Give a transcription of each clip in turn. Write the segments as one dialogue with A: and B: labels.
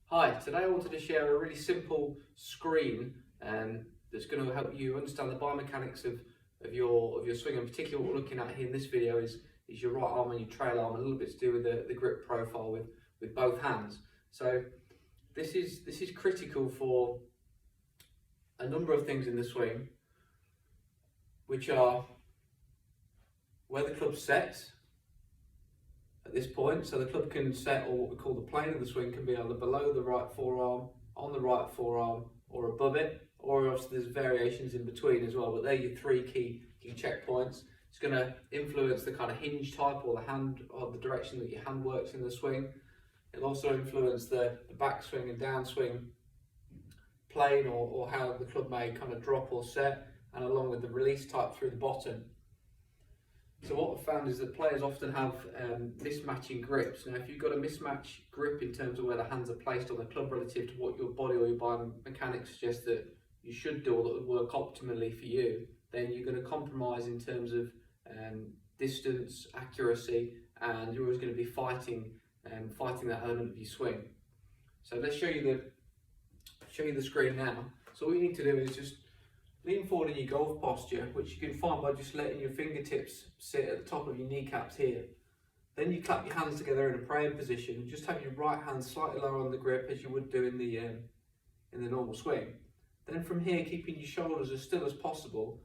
A: Hi, today I wanted to share a really simple screen that's going to help you understand the biomechanics of your swing, and particularly what we're looking at here in this video is your right arm and your trail arm, and a little bit to do with the grip profile with both hands. So this is critical for a number of things in the swing, which are where the club sets at this point. So the club can set, or what we call the plane of the swing, can be either below the right forearm, on the right forearm, or above it, or obviously there's variations in between as well. But they're your three key checkpoints. It's going to influence the kind of hinge type, or the hand, or the direction that your hand works in the swing. It'll also influence the backswing and downswing plane, or how the club may kind of drop or set, and along with the release type through the bottom. So what we've found is that players often have mismatching grips. Now, if you've got a mismatch grip in terms of where the hands are placed on the club relative to what your body or your biomechanics suggest that you should do, or that would work optimally for you, then you're going to compromise in terms of distance, accuracy, and you're always going to be fighting that element of your swing. So let's show you the screen now. So all you need to do is just lean forward in your golf posture, which you can find by just letting your fingertips sit at the top of your kneecaps here. Then you clap your hands together in a praying position. Just have your right hand slightly lower on the grip as you would do in the normal swing. Then from here, keeping your shoulders as still as possible,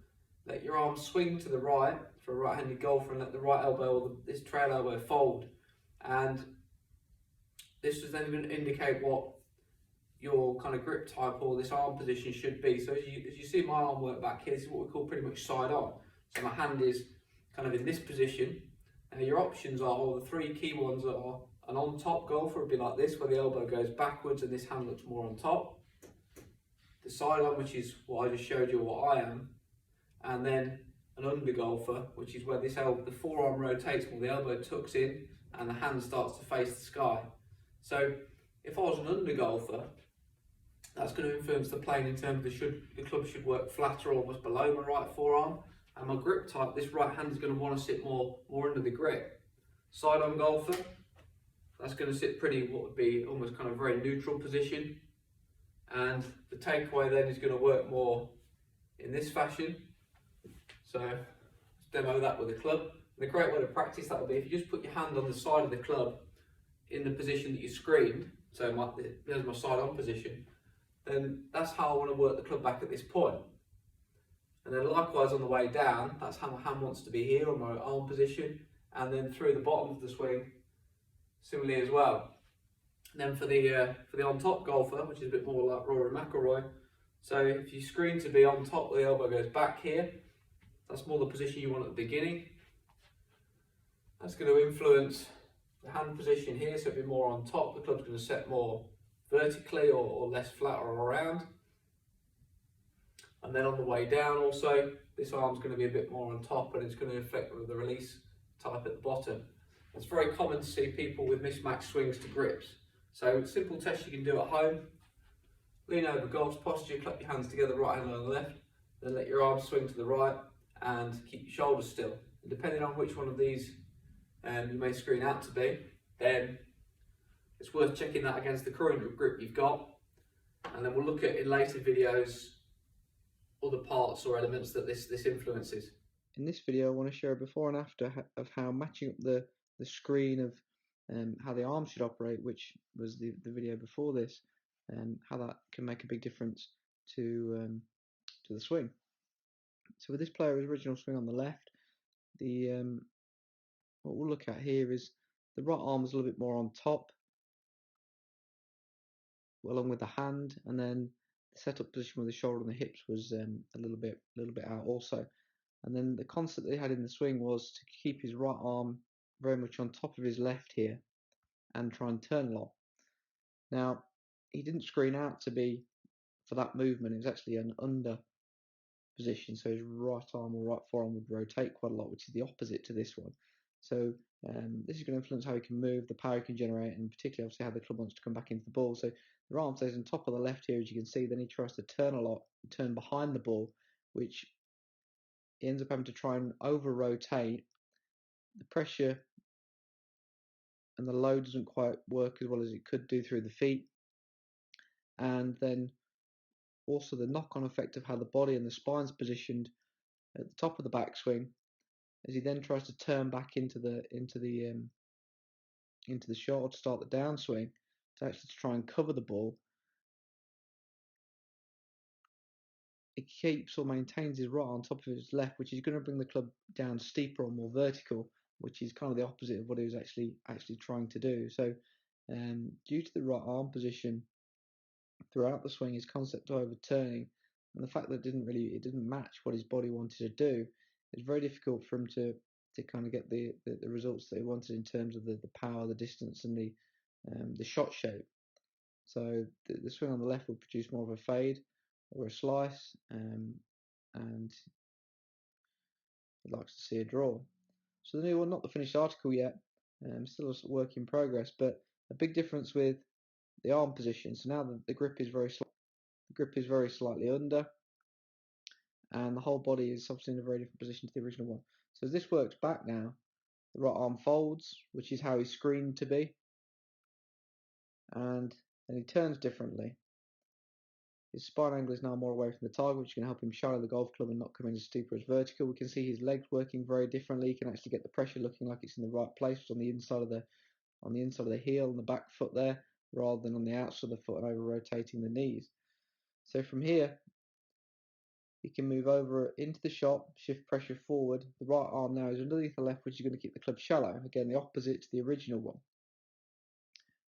A: let your arms swing to the right for a right-handed golfer, and let the right elbow, or this trail elbow, fold. And this is then going to indicate what your kind of grip type or this arm position should be. So as you see my arm work back here, this is what we call pretty much side on. So my hand is kind of in this position. Your options are, or the three key ones are, an on top golfer would be like this, where the elbow goes backwards and this hand looks more on top. The side on, which is what I just showed you, what I am. And then an under golfer, which is where the forearm rotates more, the elbow tucks in and the hand starts to face the sky. So if I was an under golfer, that's going to influence the plane in terms of the club should work flatter, almost below my right forearm. And my grip type, this right hand is going to want to sit more under the grip. Side on golfer, that's going to sit pretty, what would be almost kind of very neutral position. And the takeaway then is going to work more in this fashion. So let's demo that with a club. And a great way to practice that would be if you just put your hand on the side of the club in the position that you screened. So there's my side on position. Then that's how I want to work the club back at this point. And then likewise on the way down, that's how my hand wants to be here on my arm position, and then through the bottom of the swing, similarly as well. And then for the on top golfer, which is a bit more like Rory McIlroy, so if you screen to be on top, the elbow goes back here. That's more the position you want at the beginning. That's going to influence the hand position here, so it'll be more on top. The club's going to set more vertically or less flat or around. And then on the way down also, this arm's going to be a bit more on top, and it's going to affect the release type at the bottom. It's very common to see people with mismatched swings to grips. So simple test you can do at home. Lean over golf posture, clap your hands together, right hand on the left, then let your arms swing to the right and keep your shoulders still. And depending on which one of these you may screen out to be, then it's worth checking that against the current grip you've got. And then we'll look at in later videos other parts or elements that this influences.
B: In this video, I want to share a before and after of how matching up the screen of how the arms should operate, which was the video before this, and how that can make a big difference to the swing. So with this player's original swing on the left, the what we'll look at here is the right arm is a little bit more on top, along with the hand, and then the setup position with the shoulder and the hips was a little bit out also. And then the concept that he had in the swing was to keep his right arm very much on top of his left here and try and turn a lot. Now, he didn't screen out to be for that movement. It was actually an under position, so his right arm or right forearm would rotate quite a lot, which is the opposite to this one. So this is going to influence how he can move, the power he can generate, and particularly obviously how the club wants to come back into the ball. So the right arm stays on top of the left here, as you can see. Then he tries to turn a lot, turn behind the ball, which he ends up having to try and over rotate. The pressure and the load doesn't quite work as well as it could do through the feet, and then also the knock-on effect of how the body and the spine's positioned at the top of the backswing, as he then tries to turn back into the shot or to start the downswing to actually try and cover the ball. It keeps or maintains his right on top of his left, which is going to bring the club down steeper or more vertical, which is kind of the opposite of what he was actually trying to do. So, due to the right arm position throughout the swing, his concept of overturning, and the fact that it didn't match what his body wanted to do, it's very difficult for him to kind of get the results that he wanted in terms of the power, the distance, and the shot shape. So the swing on the left will produce more of a fade or a slice, and he likes to see a draw. So the new one, not the finished article yet, still a work in progress, but a big difference with the arm position. So now the grip is very slightly under, and the whole body is obviously in a very different position to the original one. So as this works back now, the right arm folds, which is how he's screened to be, and then he turns differently. His spine angle is now more away from the target, which can help him shallow the golf club and not come in as steep or as vertical. We can see his legs working very differently. He can actually get the pressure looking like it's in the right place, on the inside of the heel and the back foot there, rather than on the outside of the foot and over rotating the knees. So from here, he can move over into the shot, shift pressure forward. The right arm now is underneath the left, which is going to keep the club shallow. Again, the opposite to the original one.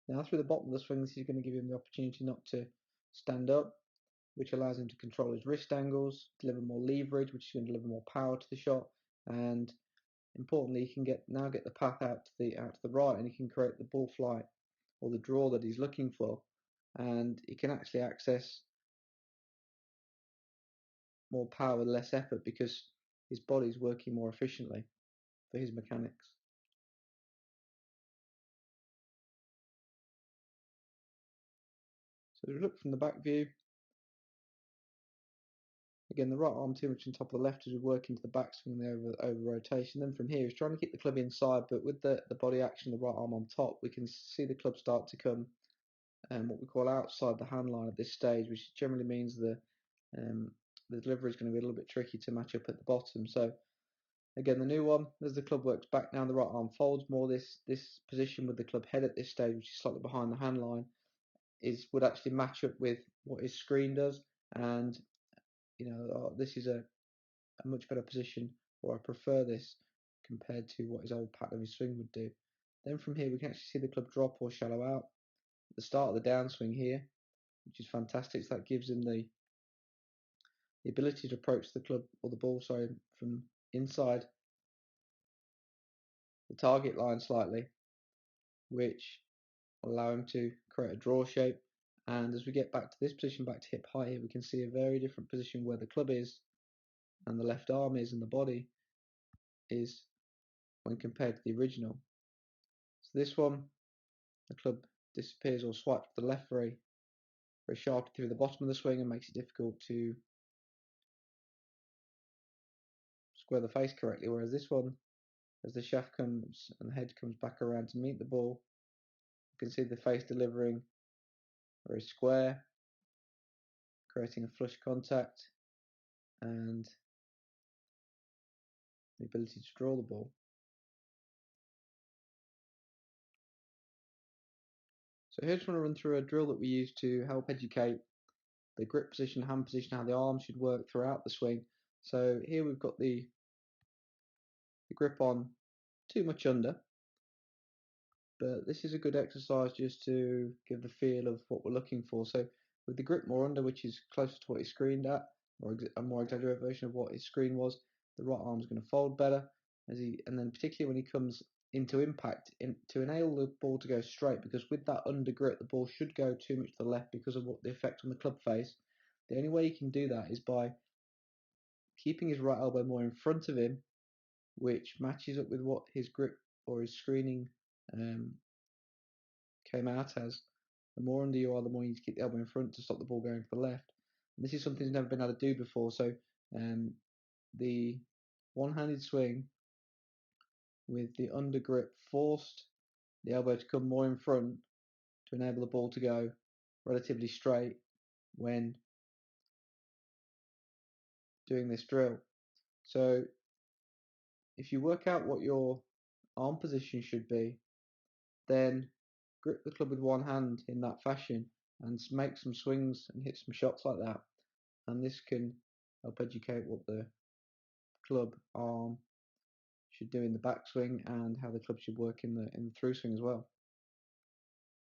B: Now through the bottom of the swing, this is going to give him the opportunity not to stand up, which allows him to control his wrist angles, deliver more leverage, which is going to deliver more power to the shot, and importantly, he can now get the path out to the right, and he can create the ball flight or the draw that he's looking for, and he can actually access more power with less effort because his body's working more efficiently for his mechanics. So if we look from the back view, again, the right arm too much on top of the left as we work into the backswing there over rotation. Then from here, he's trying to keep the club inside, but with the body action, the right arm on top, we can see the club start to come what we call outside the hand line at this stage, which generally means the delivery is going to be a little bit tricky to match up at the bottom. So again, the new one, as the club works back now, the right arm folds more. This position with the club head at this stage, which is slightly behind the hand line, would actually match up with what his screen does, and this is a much better position, or I prefer this compared to what his old pattern of his swing would do. Then from here we can actually see the club drop or shallow out at the start of the downswing here, which is fantastic. So that gives him the ability to approach the club or the ball, sorry, from inside the target line slightly, which will allow him to create a draw shape. And as we get back to this position, back to hip height here, we can see a very different position where the club is and the left arm is and the body is when compared to the original. So this one, the club disappears or swipes to the left very sharply through the bottom of the swing and makes it difficult to square the face correctly, whereas this one, as the shaft comes and the head comes back around to meet the ball, you can see the face delivering very square, creating a flush contact and the ability to draw the ball. So here I just want to run through a drill that we use to help educate the grip position, hand position, how the arm should work throughout the swing. So here we've got the grip on too much under, but this is a good exercise just to give the feel of what we're looking for. So with the grip more under, which is closer to what he's screened at, or a more exaggerated version of what his screen was, the right arm is going to fold better, and then particularly when he comes into impact, to enable the ball to go straight, because with that under grip the ball should go too much to the left because of what the effect on the club face. The only way you can do that is by keeping his right elbow more in front of him, which matches up with what his grip or his screening came out as. The more under you are, the more you need to keep the elbow in front to stop the ball going to the left. And this is something he's never been able to do before. So the one-handed swing with the under grip forced the elbow to come more in front to enable the ball to go relatively straight when doing this drill. So if you work out what your arm position should be, then grip the club with one hand in that fashion and make some swings and hit some shots like that. And this can help educate what the club arm should do in the backswing and how the club should work in the through swing as well.